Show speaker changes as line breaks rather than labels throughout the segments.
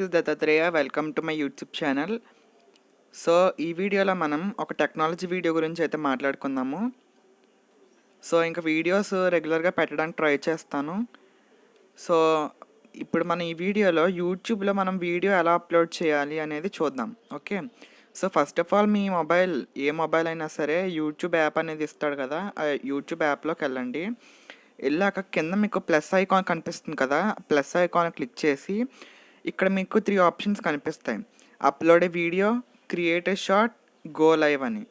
Is Dattatreya. Welcome to my YouTube channel. So ఈ వీడియోలో మనం ఒక టెక్నాలజీ వీడియో గురించి అయితే మాట్లాడుకుందాము. సో ఇంకా వీడియోస్ రెగ్యులర్గా పెట్టడానికి ట్రై చేస్తాను. సో ఇప్పుడు మనం ఈ వీడియోలో యూట్యూబ్లో మనం వీడియో ఎలా అప్లోడ్ చేయాలి అనేది చూద్దాం. Okay. So first of all me mobile A mobile అయినా సరే యూట్యూబ్ యాప్ అనేది ఇస్తాడు కదా, ఆ యూట్యూబ్ యాప్లోకి వెళ్ళండి. వెళ్ళాక కింద మీకు ప్లస్ ఐకాన్ కనిపిస్తుంది కదా, ప్లస్ ఐకాన్ క్లిక్ చేసి ఇక్కడ మీకు 3 ఆప్షన్స్ కనిపిస్తాయి. Upload A video, create a short, go live అని.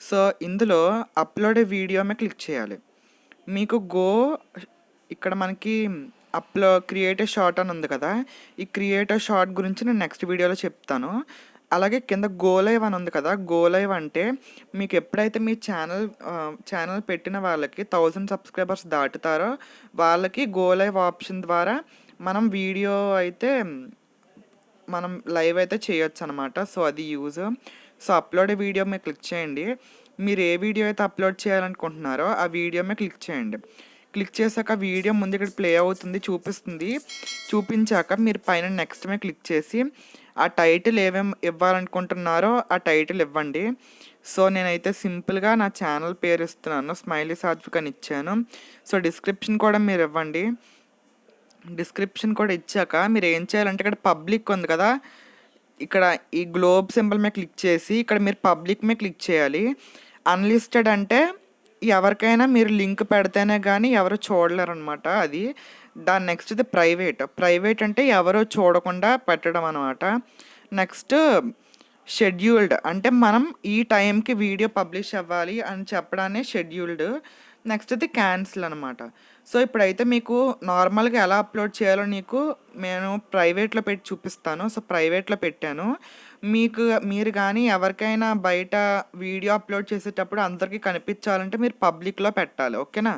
సో ఇందులో అప్లోడ్ ఏ వీడియో మీద క్లిక్ చేయాలి. మీకు ఇక్కడ మనకి క్రియేట్ ఏ షార్ట్ అని ఉంది కదా, ఈ క్రియేట్ ఏ షార్ట్ గురించి నేను నెక్స్ట్ వీడియోలో చెప్తాను. అలాగే కింద గో లైవ్ అని ఉంది కదా, గో లైవ్ అంటే మీకు ఎప్పుడైతే మీ ఛానల్ పెట్టిన వాళ్ళకి 1000 సబ్స్క్రైబర్స్ దాటుతారో వాళ్ళకి గో లైవ్ ఆప్షన్ ద్వారా మనం వీడియో అయితే మనం లైవ్ అయితే చేయొచ్చు అనమాట. సో అది యూజ్. సో అప్లోడ్ వీడియో మీద క్లిక్ చేయండి. మీరు ఏ వీడియో అయితే అప్లోడ్ చేయాలనుకుంటున్నారో ఆ వీడియో మీద క్లిక్ చేయండి. క్లిక్ చేశాక వీడియో ముందు ఇక్కడ ప్లే అవుతుంది, చూపిస్తుంది. చూపించాక మీరు పైన నెక్స్ట్ మీద క్లిక్ చేసి ఆ టైటిల్ ఏమేమి ఇవ్వాలనుకుంటున్నారో ఆ టైటిల్ ఇవ్వండి. సో నేనైతే సింపుల్గా నా ఛానల్ పేరు ఇస్తున్నాను, స్మైలీ సాత్విక్ అని ఇచ్చాను. సో డిస్క్రిప్షన్ కూడా మీరు ఇవ్వండి. డిస్క్రిప్షన్ కూడా ఇచ్చాక మీరు ఏం చేయాలంటే ఇక్కడ పబ్లిక్ ఉంది కదా, ఇక్కడ ఈ గ్లోబ్ సింబల్ మీద క్లిక్ చేసి ఇక్కడ మీరు పబ్లిక్ మీద క్లిక్ చేయాలి. అన్లిస్టెడ్ అంటే ఎవరికైనా మీరు లింక్ పెడితేనే కానీ ఎవరు చూడలేరు అనమాట. అది దాని నెక్స్ట్ ఇది ప్రైవేట్ అంటే ఎవరు చూడకుండా పెట్టడం అనమాట. నెక్స్ట్ షెడ్యూల్డ్ అంటే మనం ఈ టైంకి వీడియో పబ్లిష్ అవ్వాలి అని చెప్పడాన్ని షెడ్యూల్డ్. నెక్స్ట్ ఇది క్యాన్సిల్ అనమాట. సో ఇప్పుడైతే మీకు నార్మల్గా ఎలా అప్లోడ్ చేయాలో నేను ప్రైవేట్లో పెట్టి చూపిస్తాను. సో ప్రైవేట్లో పెట్టాను. మీరు కానీ ఎవరికైనా బయట వీడియో అప్లోడ్ చేసేటప్పుడు అందరికీ కనిపించాలంటే మీరు పబ్లిక్లో పెట్టాలి. ఓకేనా,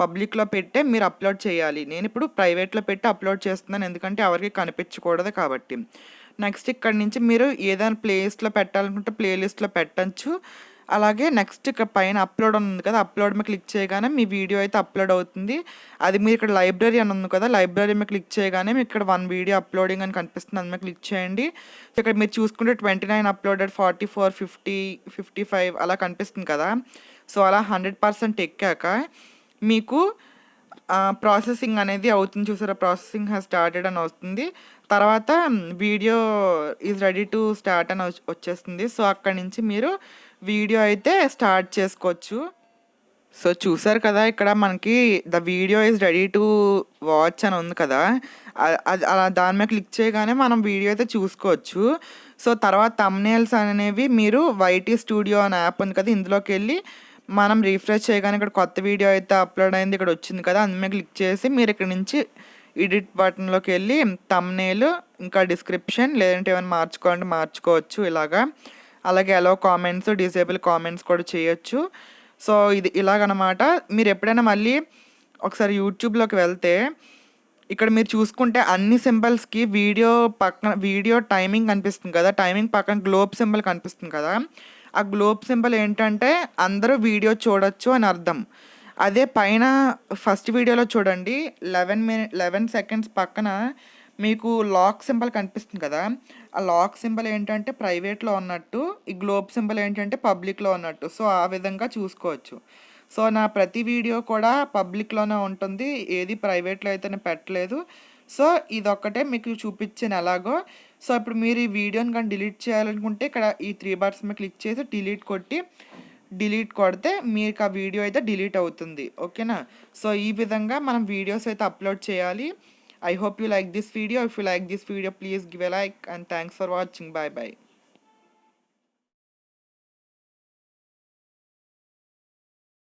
పబ్లిక్లో పెట్టే మీరు అప్లోడ్ చేయాలి. నేను ఇప్పుడు ప్రైవేట్లో పెట్టి అప్లోడ్ చేస్తున్నాను, ఎందుకంటే ఎవరికి కనిపించకూడదు కాబట్టి. నెక్స్ట్ ఇక్కడ నుంచి మీరు ఏదైనా ప్లేలిస్ట్లో పెట్టాలనుకుంటే ప్లేలిస్ట్లో పెట్టచ్చు. అలాగే నెక్స్ట్ ఇక్కడ పైన అప్లోడ్ ఉంది కదా, అప్లోడ్ మీద క్లిక్ చేయగానే మీ వీడియో అయితే అప్లోడ్ అవుతుంది. అది మీరు ఇక్కడ లైబ్రరీ అని ఉంది కదా, లైబ్రరీ మీద క్లిక్ చేయగానే మీకు ఇక్కడ 1 వీడియో అప్లోడింగ్ అని కనిపిస్తుంది, అది మీద క్లిక్ చేయండి. ఇక్కడ మీరు చూసుకుంటే 29 అప్లోడెడ్, 44, 50, 55 అలా కనిపిస్తుంది కదా. సో అలా 100% ఎక్కాక మీకు ప్రాసెసింగ్ అనేది అవుతుంది. చూసారా, ప్రాసెసింగ్ హ్యాస్ స్టార్టెడ్ అని వస్తుంది. తర్వాత video is ready to start అని వచ్చేస్తుంది. సో అక్కడి నుంచి మీరు వీడియో అయితే స్టార్ట్ చేసుకోవచ్చు. సో చూసారు కదా, ఇక్కడ మనకి the video is ready to watch అని ఉంది కదా, అలా దాని మీద క్లిక్ చేయగానే మనం వీడియో అయితే చూసుకోవచ్చు. సో తర్వాత థంబ్నెయిల్స్ అనేవి మీరు వైటీ స్టూడియో అనే యాప్ ఉంది కదా, ఇందులోకి వెళ్ళి మనం రీఫ్రెష్ చేయగానే ఇక్కడ కొత్త వీడియో అయితే అప్లోడ్ అయింది ఇక్కడ వచ్చింది కదా, అందులో క్లిక్ చేసి మీరు ఇక్కడ నుంచి ఎడిట్ బటన్లోకి వెళ్ళి థంబ్నెయిల్ ఇంకా డిస్క్రిప్షన్ లేదంటే ఏమైనా మార్చుకోవాలంటే మార్చుకోవచ్చు ఇలాగా. అలాగే అలో కామెంట్స్, డిసేబుల్ కామెంట్స్ కూడా చేయొచ్చు. సో ఇది ఇలాగనమాట. మీరు ఎప్పుడైనా మళ్ళీ ఒకసారి యూట్యూబ్లోకి వెళ్తే ఇక్కడ మీరు చూసుకుంటే అన్ని సింబల్స్కి వీడియో టైమింగ్ కనిపిస్తుంది కదా, టైమింగ్ పక్కన గ్లోబ్ సింబల్ కనిపిస్తుంది కదా. ఆ గ్లోబ్ సింబల్ ఏంటంటే అందరూ వీడియో చూడొచ్చు అని అర్థం. అదే పైన ఫస్ట్ వీడియోలో చూడండి 11 సెకండ్స్ పక్కన మీకు లాక్ సింబల్ కనిపిస్తుంది కదా, ఆ లాక్ సింబల్ ఏంటంటే ప్రైవేట్లో ఉన్నట్టు, ఈ గ్లోబ్ సింబల్ ఏంటంటే పబ్లిక్లో ఉన్నట్టు. సో ఆ విధంగా చూసుకోవచ్చు. సో నా ప్రతి వీడియో కూడా పబ్లిక్లోనే ఉంటుంది, ఏది ప్రైవేట్లో అయితే నేను పెట్టలేదు. సో ఇదొక్కటే మీకు చూపించాను ఎలాగో. సో ఇప్పుడు మీరు ఈ వీడియోని కానీ డిలీట్ చేయాలనుకుంటే ఇక్కడ ఈ 3 బార్స్ మీద క్లిక్ చేసి డిలీట్ కొడితే మీకు ఆ వీడియో అయితే డిలీట్ అవుతుంది. ఓకేనా. సో ఈ విధంగా మనం వీడియోస్ అయితే అప్లోడ్ చేయాలి. I hope you like this video. If you like this video, please give a like and thanks for watching. Bye bye.